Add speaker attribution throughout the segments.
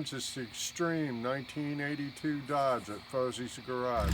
Speaker 1: Garage. It's the Extreme 1982 Dodge at Fuzzy's Garage.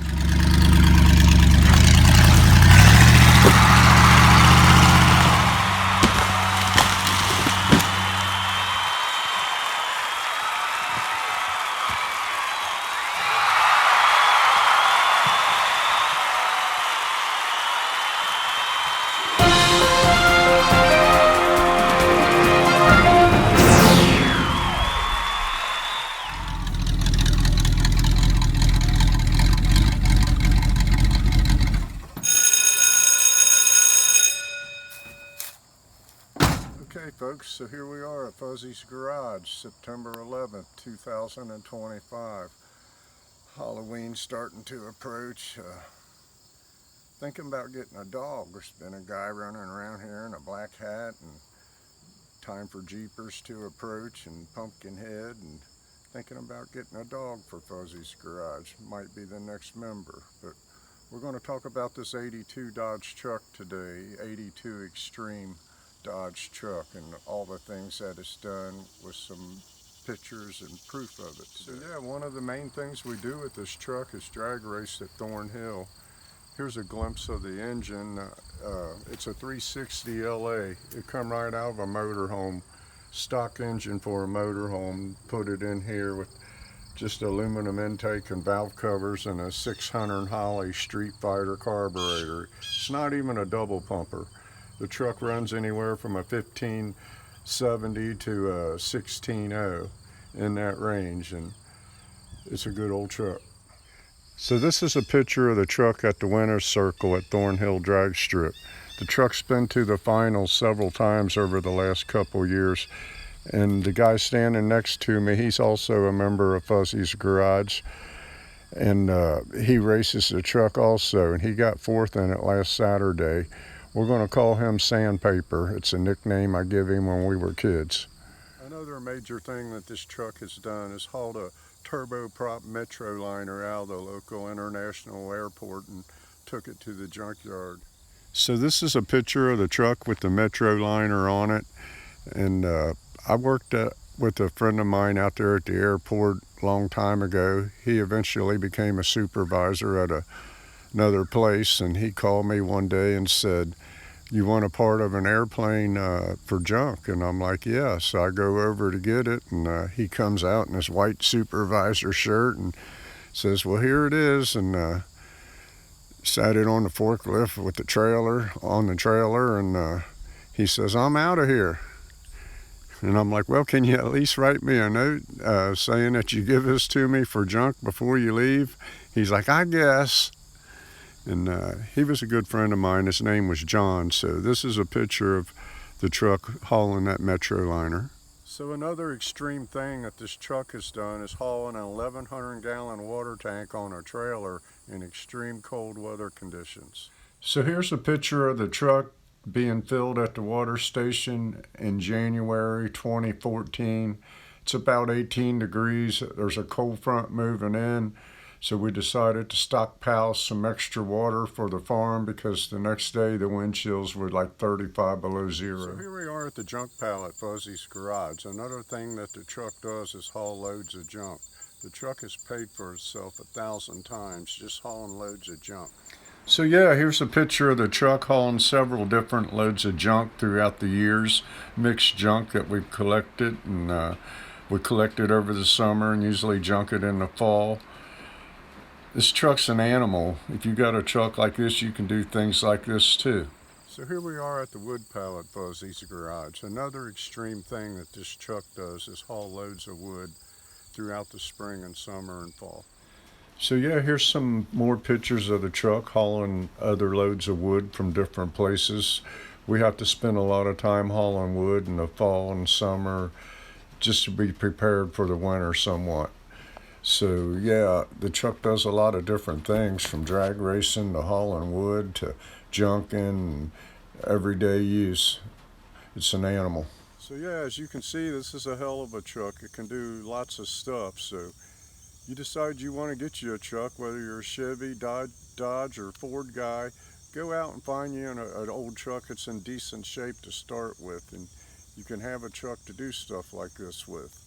Speaker 1: Okay folks, so here we are at Fuzzy's Garage, September 11th, 2025. Halloween's starting to approach. Thinking about getting a dog. There's been a guy running around here in a black hat, and time for Jeepers to approach and Pumpkinhead, and thinking about getting a dog for Fuzzy's Garage. Might be the next member, but we're going to talk about this 82 Dodge truck today, 82 Extreme Dodge truck, and all the things that it's done with some pictures and proof of it today. So yeah, one of the main things we do with this truck is drag race at Thornhill. Here's a glimpse of the engine. It's a 360 LA. It come right out of a motorhome, stock engine for a motorhome. Put it in here with just aluminum intake and valve covers and a 600 Holley Street Fighter carburetor. It's not even a double pumper. The truck runs anywhere from a 1570 to a 16.0 in that range, and it's a good old truck. So this is a picture of the truck at the Winner's Circle at Thornhill Drag Strip. The truck's been to the finals several times over the last couple years, and the guy standing next to me, he's also a member of Fuzzy's Garage, and he races the truck also, and he got fourth in it last Saturday. We're going to call him Sandpaper. It's a nickname I give him when we were kids. Another major thing that this truck has done is hauled a turboprop Metroliner out of the local international airport and took it to the junkyard. So this is a picture of the truck with the Metroliner on it, and I worked with a friend of mine out there at the airport a long time ago. He eventually became a supervisor at another place, and he called me one day and said, "You want a part of an airplane for junk?" And I'm like, "Yeah." So I go over to get it, and he comes out in his white supervisor shirt and says, "Well, here it is," and sat it on the forklift with the trailer, and he says, "I'm out of here." And I'm like, "Well, can you at least write me a note saying that you give this to me for junk before you leave?" He's like, "I guess." And he was a good friend of mine. His name was John. So this is a picture of the truck hauling that Metroliner. So another extreme thing that this truck has done is hauling an 1,100-gallon water tank on a trailer in extreme cold weather conditions. So here's a picture of the truck being filled at the water station in January 2014. It's about 18 degrees. There's a cold front moving in. So we decided to stockpile some extra water for the farm because the next day the wind chills were like 35 below zero. So here we are at the junk pile at Fuzzy's Garage. Another thing that the truck does is haul loads of junk. The truck has paid for itself 1,000 times just hauling loads of junk. So yeah, here's a picture of the truck hauling several different loads of junk throughout the years. Mixed junk that we've collected, and we collect it over the summer and usually junk it in the fall. This truck's an animal. If you got a truck like this, you can do things like this too. So here we are at the wood pile at Fuzzy's Garage. Another extreme thing that this truck does is haul loads of wood throughout the spring and summer and fall. So yeah, here's some more pictures of the truck hauling other loads of wood from different places. We have to spend a lot of time hauling wood in the fall and summer just to be prepared for the winter somewhat. So yeah, the truck does a lot of different things, from drag racing to hauling wood to junking and everyday use. It's an animal. So yeah, as you can see, this is a hell of a truck. It can do lots of stuff. So you decide you want to get you a truck, whether you're a Chevy, Dodge or Ford guy, go out and find you an old truck that's in decent shape to start with, and you can have a truck to do stuff like this with.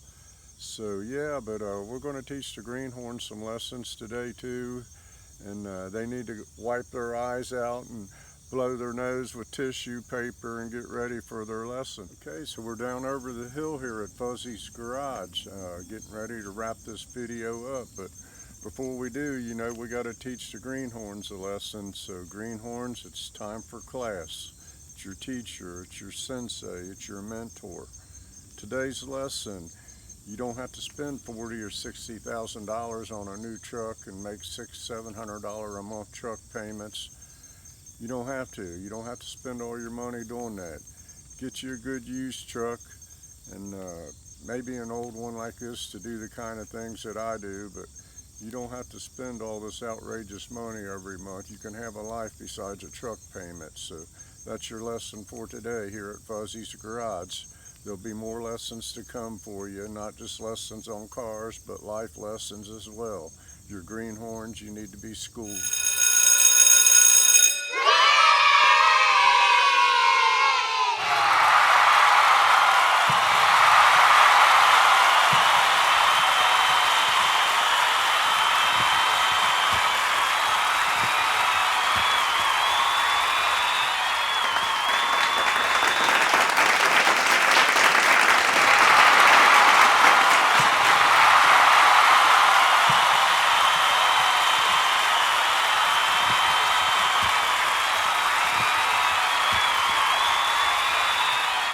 Speaker 1: So yeah, but we're going to teach the greenhorns some lessons today too, and they need to wipe their eyes out and blow their nose with tissue paper and get ready for their lesson. Okay, so we're down over the hill here at Fuzzy's Garage, getting ready to wrap this video up. But before we do, you know, we got to teach the greenhorns a lesson. So greenhorns, it's time for class. It's your teacher, it's your sensei, it's your mentor. Today's lesson: you don't have to spend $40,000 or $60,000 on a new truck and make $600-700 a month truck payments. You don't have to. You don't have to spend all your money doing that. Get you a good used truck, and maybe an old one like this to do the kind of things that I do, but you don't have to spend all this outrageous money every month. You can have a life besides a truck payment. So that's your lesson for today here at Fuzzy's Garage. There'll be more lessons to come for you, not just lessons on cars, but life lessons as well. Your greenhorns, you need to be schooled.